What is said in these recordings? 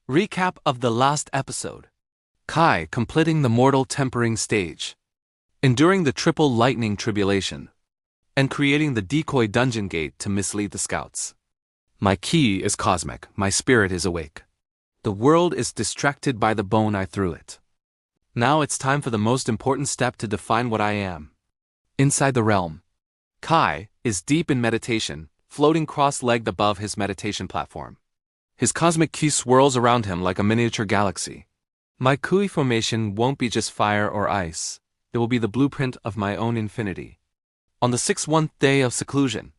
Recap of the last episode. Kai completing the mortal tempering stage, enduring the triple lightning tribulation, and creating the decoy dungeon gate to mislead the scouts. My ki is cosmic, my spirit is awake. The world is distracted by the bone I threw it. Now it's time for the most important step to define what I am. Inside the realm, Kai is deep in meditation, floating cross-legged above his meditation platform. His cosmic ki swirls around him like a miniature galaxy. My kui formation won't be just fire or ice. It will be the blueprint of my own infinity. On the 6th day of seclusion,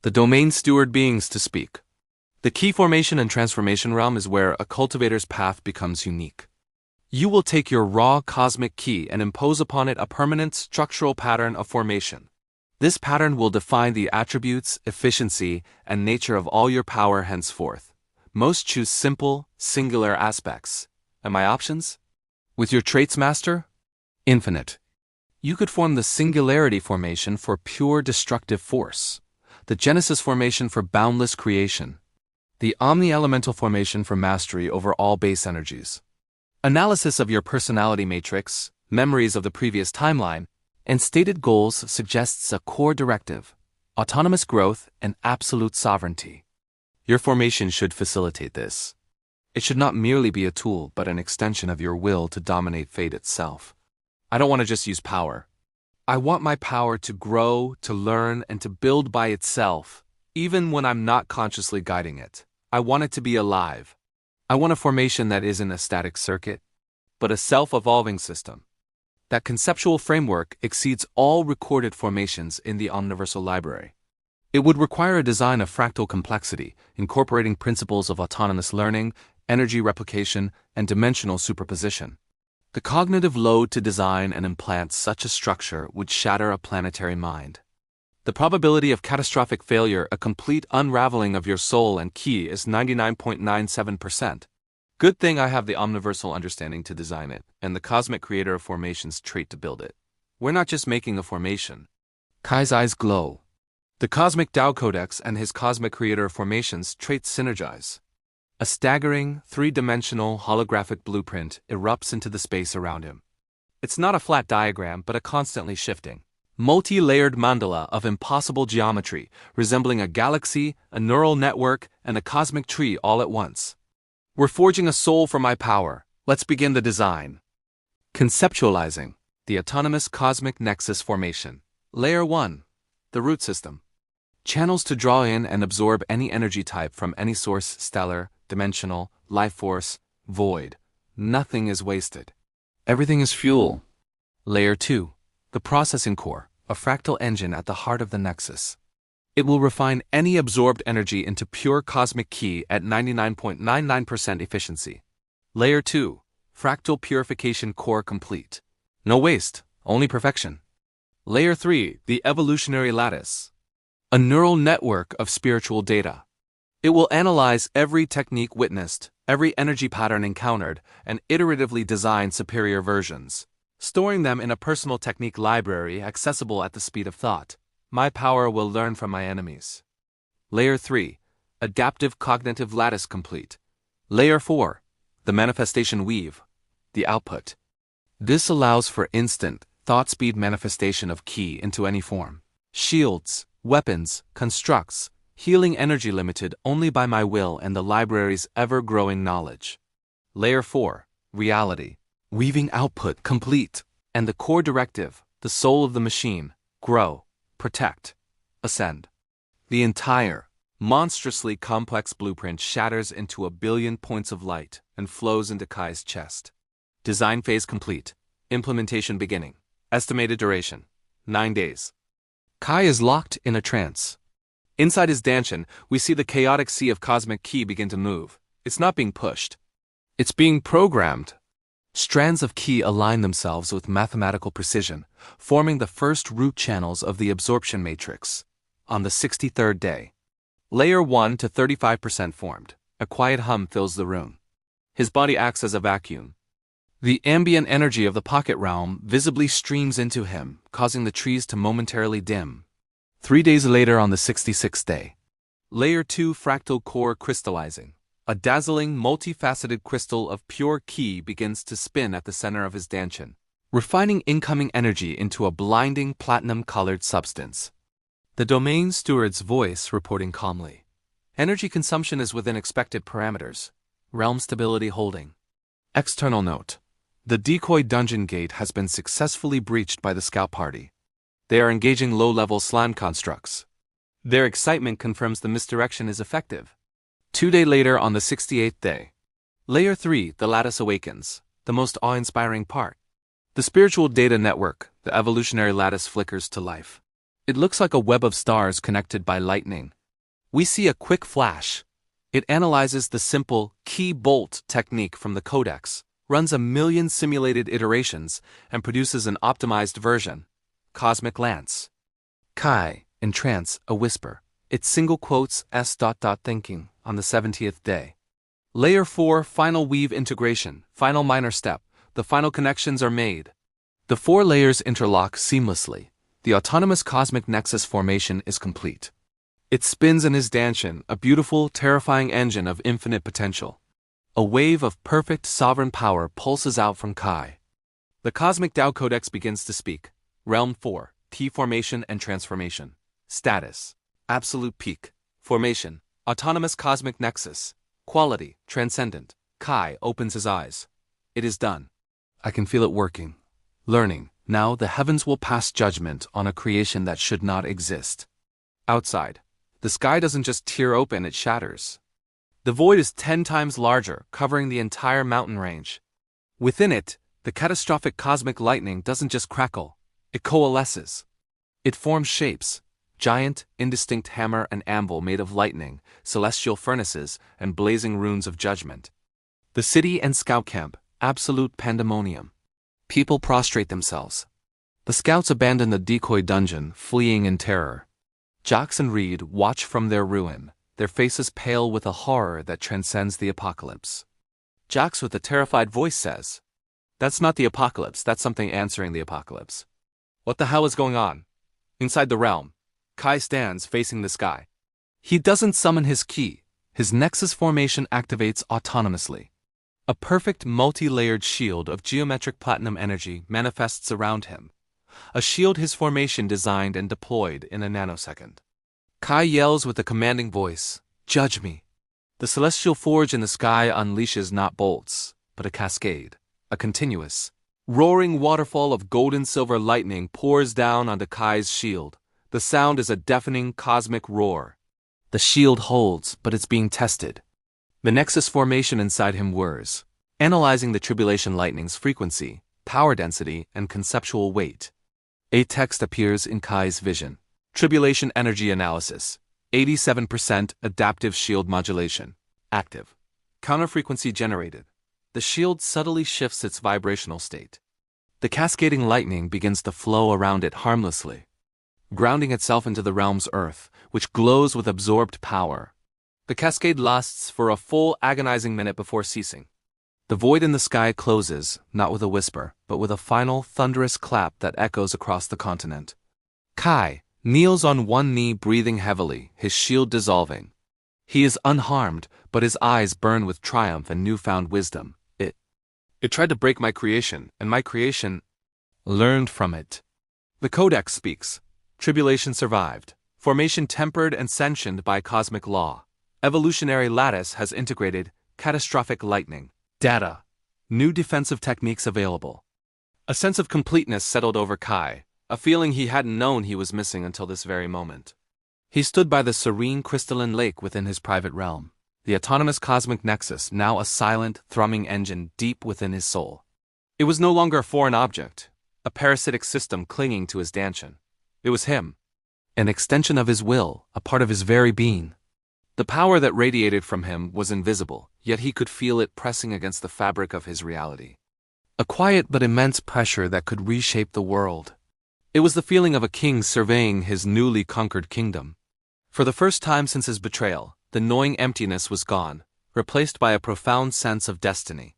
the domain steward beings to speak. The ki formation and transformation realm is where a cultivator's path becomes unique. You will take your raw cosmic ki and impose upon it a permanent structural pattern of formation. This pattern will define the attributes, efficiency, and nature of all your power henceforth. Most choose simple, singular aspects. And my options? With your traits master? Infinite. You could form the singularity formation for pure destructive force, the Genesis formation for boundless creation, the omni-elemental formation for mastery over all base energies. Analysis of your personality matrix, memories of the previous timeline, and stated goals suggests a core directive, autonomous growth and absolute sovereignty. Your formation should facilitate this. It should not merely be a tool but an extension of your will to dominate fate itself. I don't want to just use power. I want my power to grow, to learn, and to build by itself, even when I'm not consciously guiding it. I want it to be alive. I want a formation that isn't a static circuit, but a self-evolving system. That conceptual framework exceeds all recorded formations in the Omniversal Library. It would require a design of fractal complexity, incorporating principles of autonomous learning, energy replication, and dimensional superposition. The cognitive load to design and implant such a structure would shatter a planetary mind. The probability of catastrophic failure, a complete unraveling of your soul and ki, is 99.97%. Good thing I have the omniversal understanding to design it, and the cosmic creator of formations trait to build it. We're not just making a formation. Kai's eyes glow. The cosmic Tao Codex and his cosmic creator of formations traits synergize. A staggering, three-dimensional holographic blueprint erupts into the space around him. It's not a flat diagram, but a constantly shifting, multi-layered mandala of impossible geometry, resembling a galaxy, a neural network, and a cosmic tree all at once. We're forging a soul for my power. Let's begin the design. Conceptualizing the autonomous cosmic nexus formation. Layer 1. The root system. Channels to draw in and absorb any energy type from any source, stellar, dimensional, life force, void. Nothing is wasted. Everything is fuel. Layer 2. The processing core, a fractal engine at the heart of the nexus. It will refine any absorbed energy into pure cosmic ki at 99.99% efficiency. Layer 2. Fractal purification core complete. No waste, only perfection. Layer 3. The evolutionary lattice. A neural network of spiritual data. It will analyze every technique witnessed, every energy pattern encountered, and iteratively design superior versions, storing them in a personal technique library accessible at the speed of thought. My power will learn from my enemies. Layer 3. Adaptive cognitive lattice complete. Layer 4. The manifestation weave. The output. This allows for instant, thought-speed manifestation of ki into any form. Shields, weapons, constructs, healing energy limited only by my will and the library's ever-growing knowledge. Layer 4. Reality. Weaving output complete. And the core directive, the soul of the machine, grow, protect, ascend. The entire, monstrously complex blueprint shatters into a billion points of light and flows into Kai's chest. Design phase complete. Implementation beginning. Estimated duration: 9 days. Kai is locked in a trance. Inside his danshin, we see the chaotic sea of cosmic ki begin to move. It's not being pushed. It's being programmed. Strands of ki align themselves with mathematical precision, forming the first root channels of the absorption matrix. On the 63rd day, Layer 1 to 35% formed. A quiet hum fills the room. His body acts as a vacuum. The ambient energy of the pocket realm visibly streams into him, causing the trees to momentarily dim. 3 days later on the 66th day, Layer 2 fractal core crystallizing. A dazzling, multifaceted crystal of pure ki begins to spin at the center of his dantian, refining incoming energy into a blinding platinum-colored substance. The domain steward's voice reporting calmly. Energy consumption is within expected parameters. Realm stability holding. External note. The decoy dungeon gate has been successfully breached by the scout party. They are engaging low-level slime constructs. Their excitement confirms the misdirection is effective. 2 days later on the 68th day. Layer 3, the lattice awakens, the most awe-inspiring part. The spiritual data network, the evolutionary lattice flickers to life. It looks like a web of stars connected by lightning. We see a quick flash. It analyzes the simple key bolt technique from the codex, runs 1 million simulated iterations, and produces an optimized version. Cosmic Lance. Kai, in trance, a whisper. It single quotes S. Thinking on the 70th day. Layer 4, final weave integration, final minor step. The final connections are made. The 4 layers interlock seamlessly. The autonomous cosmic nexus formation is complete. It spins in his dantian, a beautiful, terrifying engine of infinite potential. A wave of perfect sovereign power pulses out from Kai. The Cosmic Tao Codex begins to speak. Realm 4, T formation and transformation. Status. Absolute peak. Formation. Autonomous cosmic nexus. Quality. Transcendent. Kai opens his eyes. It is done. I can feel it working. Learning. Now the heavens will pass judgment on a creation that should not exist. Outside. The sky doesn't just tear open, it shatters. The void is 10 times larger, covering the entire mountain range. Within it, the catastrophic cosmic lightning doesn't just crackle, it coalesces. It forms shapes. Giant, indistinct hammer and anvil made of lightning, celestial furnaces, and blazing runes of judgment. The city and scout camp, absolute pandemonium. People prostrate themselves. The scouts abandon the decoy dungeon, fleeing in terror. Jax and Reed watch from their ruin, their faces pale with a horror that transcends the apocalypse. Jax with a terrified voice says, "That's not the apocalypse, that's something answering the apocalypse." What the hell is going on? Inside the realm, Kai stands facing the sky. He doesn't summon his ki. His nexus formation activates autonomously. A perfect multi-layered shield of geometric platinum energy manifests around him. A shield his formation designed and deployed in a nanosecond. Kai yells with a commanding voice, "Judge me." The celestial forge in the sky unleashes not bolts, but a cascade, a continuous, roaring waterfall of gold-and-silver lightning pours down onto Kai's shield. The sound is a deafening cosmic roar. The shield holds, but it's being tested. The nexus formation inside him whirs, analyzing the tribulation lightning's frequency, power density, and conceptual weight. A text appears in Kai's vision. Tribulation energy analysis. 87% adaptive shield modulation. Active. Counterfrequency generated. The shield subtly shifts its vibrational state. The cascading lightning begins to flow around it harmlessly, grounding itself into the realm's earth, which glows with absorbed power. The cascade lasts for a full agonizing minute before ceasing. The void in the sky closes, not with a whisper, but with a final thunderous clap that echoes across the continent. Kai kneels on one knee, breathing heavily, his shield dissolving. He is unharmed, but his eyes burn with triumph and newfound wisdom. It tried to break my creation, and my creation learned from it. The Codex speaks. Tribulation survived. Formation tempered and sanctioned by cosmic law. Evolutionary lattice has integrated catastrophic lightning. Data. New defensive techniques available. A sense of completeness settled over Kai, a feeling he hadn't known he was missing until this very moment. He stood by the serene crystalline lake within his private realm, the autonomous cosmic nexus now a silent, thrumming engine deep within his soul. It was no longer a foreign object, a parasitic system clinging to his dantian. It was him, an extension of his will, a part of his very being. The power that radiated from him was invisible, yet he could feel it pressing against the fabric of his reality. A quiet but immense pressure that could reshape the world. It was the feeling of a king surveying his newly conquered kingdom. For the first time since his betrayal, the gnawing emptiness was gone, replaced by a profound sense of destiny.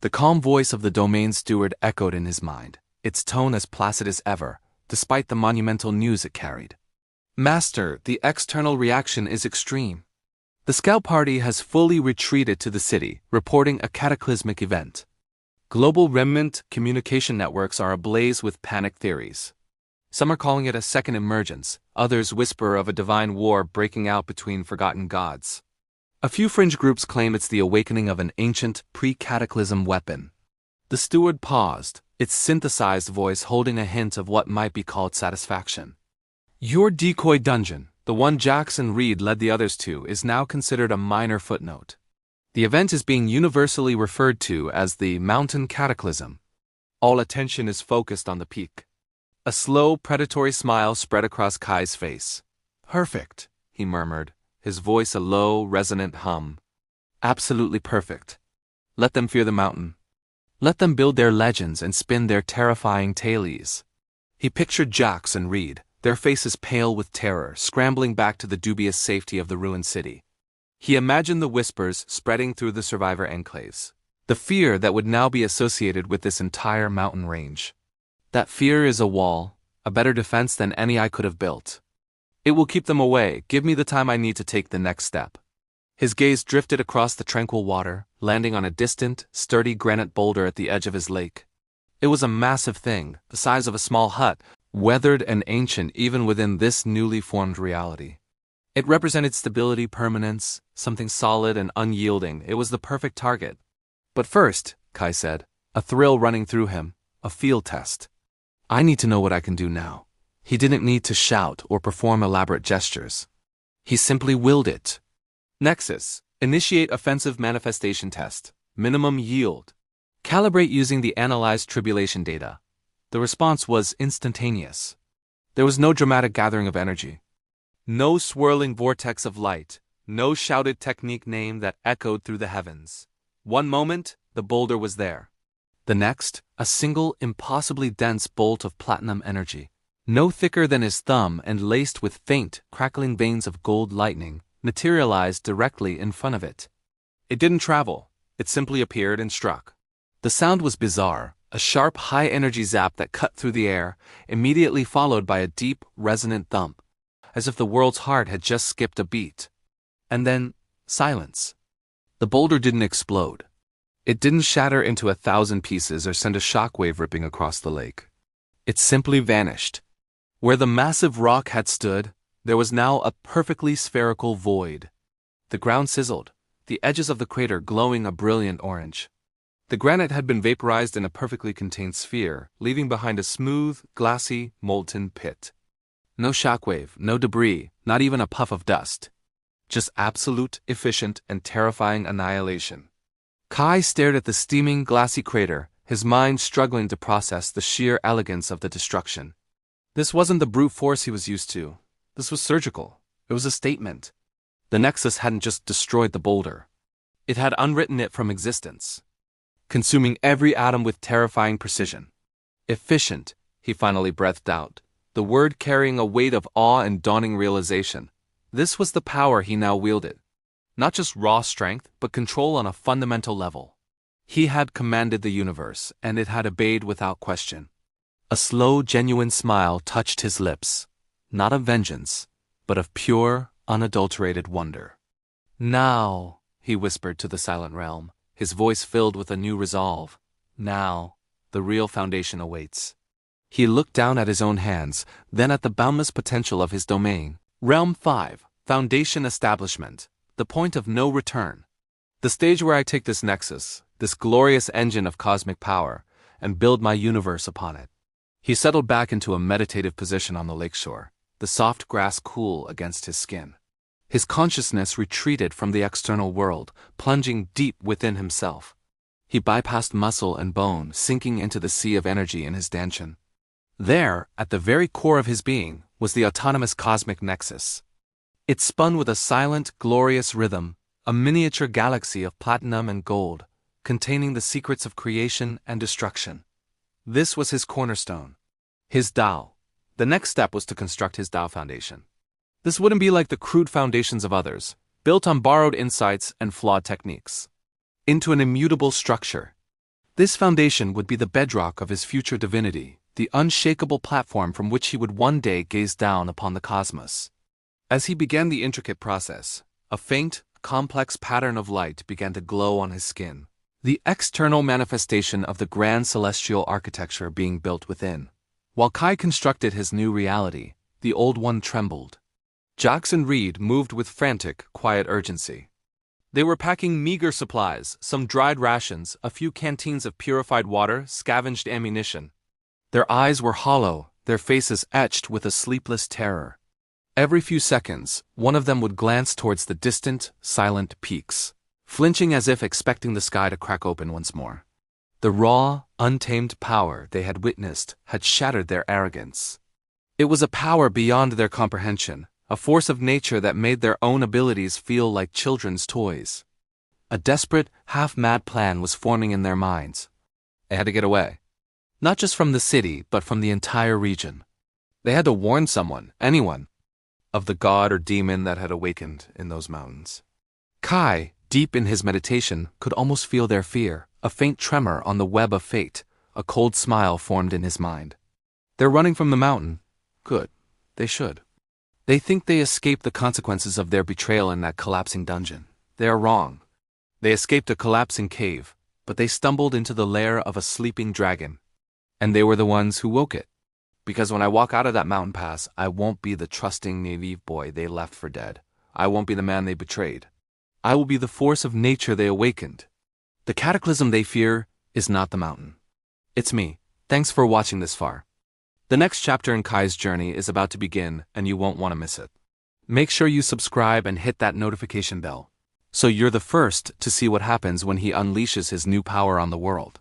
The calm voice of the domain steward echoed in his mind, its tone as placid as ever, despite the monumental news it carried. "Master, the external reaction is extreme. The scout party has fully retreated to the city, reporting a cataclysmic event. Global remnant communication networks are ablaze with panic theories. Some are calling it a second emergence, others whisper of a divine war breaking out between forgotten gods. A few fringe groups claim it's the awakening of an ancient, pre-cataclysm weapon. The steward paused, its synthesized voice holding a hint of what might be called satisfaction. Your decoy dungeon, the one Jackson Reed led the others to, is now considered a minor footnote. The event is being universally referred to as the Mountain Cataclysm. All attention is focused on the peak. A slow, predatory smile spread across Kai's face. Perfect, he murmured, his voice a low, resonant hum. Absolutely perfect. Let them fear the mountain. Let them build their legends and spin their terrifying tales. He pictured Jax and Reed, their faces pale with terror, scrambling back to the dubious safety of the ruined city. He imagined the whispers spreading through the survivor enclaves. The fear that would now be associated with this entire mountain range. That fear is a wall, a better defense than any I could have built. It will keep them away, give me the time I need to take the next step. His gaze drifted across the tranquil water, landing on a distant, sturdy granite boulder at the edge of his lake. It was a massive thing, the size of a small hut, weathered and ancient even within this newly formed reality. It represented stability, permanence, something solid and unyielding. It was the perfect target. But first, Kai said, a thrill running through him, a field test. I need to know what I can do now. He didn't need to shout or perform elaborate gestures. He simply willed it. Nexus. Initiate offensive manifestation test. Minimum yield. Calibrate using the analyzed tribulation data. The response was instantaneous. There was no dramatic gathering of energy. No swirling vortex of light. No shouted technique name that echoed through the heavens. One moment, the boulder was there. The next, a single, impossibly dense bolt of platinum energy. No thicker than his thumb and laced with faint, crackling veins of gold lightning, materialized directly in front of it. It didn't travel. It simply appeared and struck. The sound was bizarre, a sharp, high-energy zap that cut through the air, immediately followed by a deep, resonant thump, as if the world's heart had just skipped a beat. And then, silence. The boulder didn't explode. It didn't shatter into 1,000 pieces or send a shockwave ripping across the lake. It simply vanished. Where the massive rock had stood, there was now a perfectly spherical void. The ground sizzled, the edges of the crater glowing a brilliant orange. The granite had been vaporized in a perfectly contained sphere, leaving behind a smooth, glassy, molten pit. No shockwave, no debris, not even a puff of dust. Just absolute, efficient, and terrifying annihilation. Kai stared at the steaming, glassy crater, his mind struggling to process the sheer elegance of the destruction. This wasn't the brute force he was used to. This was surgical. It was a statement. The Nexus hadn't just destroyed the boulder. It had unwritten it from existence, consuming every atom with terrifying precision. Efficient, he finally breathed out, the word carrying a weight of awe and dawning realization. This was the power he now wielded. Not just raw strength, but control on a fundamental level. He had commanded the universe, and it had obeyed without question. A slow, genuine smile touched his lips, not of vengeance, but of pure, unadulterated wonder. Now, he whispered to the silent realm, his voice filled with a new resolve. Now, the real foundation awaits. He looked down at his own hands, then at the boundless potential of his domain. Realm 5, Foundation Establishment, the point of no return. The stage where I take this nexus, this glorious engine of cosmic power, and build my universe upon it. He settled back into a meditative position on the lakeshore, the soft grass cool against his skin. His consciousness retreated from the external world, plunging deep within himself. He bypassed muscle and bone, sinking into the sea of energy in his dantian. There, at the very core of his being, was the autonomous cosmic nexus. It spun with a silent, glorious rhythm, a miniature galaxy of platinum and gold, containing the secrets of creation and destruction. This was his cornerstone, his Tao. The next step was to construct his Tao foundation. This wouldn't be like the crude foundations of others, built on borrowed insights and flawed techniques. Into an immutable structure. This foundation would be the bedrock of his future divinity, the unshakable platform from which he would one day gaze down upon the cosmos. As he began the intricate process, a faint, a complex pattern of light began to glow on his skin, the external manifestation of the grand celestial architecture being built within. While Kai constructed his new reality, the old one trembled. Jax and Reed moved with frantic, quiet urgency. They were packing meager supplies, some dried rations, a few canteens of purified water, scavenged ammunition. Their eyes were hollow, their faces etched with a sleepless terror. Every few seconds, one of them would glance towards the distant, silent peaks, flinching as if expecting the sky to crack open once more. The raw, untamed power they had witnessed had shattered their arrogance. It was a power beyond their comprehension, a force of nature that made their own abilities feel like children's toys. A desperate, half-mad plan was forming in their minds. They had to get away. Not just from the city, but from the entire region. They had to warn someone, anyone, of the god or demon that had awakened in those mountains. Kai, deep in his meditation, could almost feel their fear, a faint tremor on the web of fate. A cold smile formed in his mind. They're running from the mountain. Good. They should. They think they escaped the consequences of their betrayal in that collapsing dungeon. They are wrong. They escaped a collapsing cave, but they stumbled into the lair of a sleeping dragon. And they were the ones who woke it. Because when I walk out of that mountain pass, I won't be the trusting, naive boy they left for dead. I won't be the man they betrayed. I will be the force of nature they awakened. The cataclysm they fear is not the mountain. It's me. Thanks for watching this far. The next chapter in Kai's journey is about to begin, and you won't want to miss it. Make sure you subscribe and hit that notification bell, so you're the first to see what happens when he unleashes his new power on the world.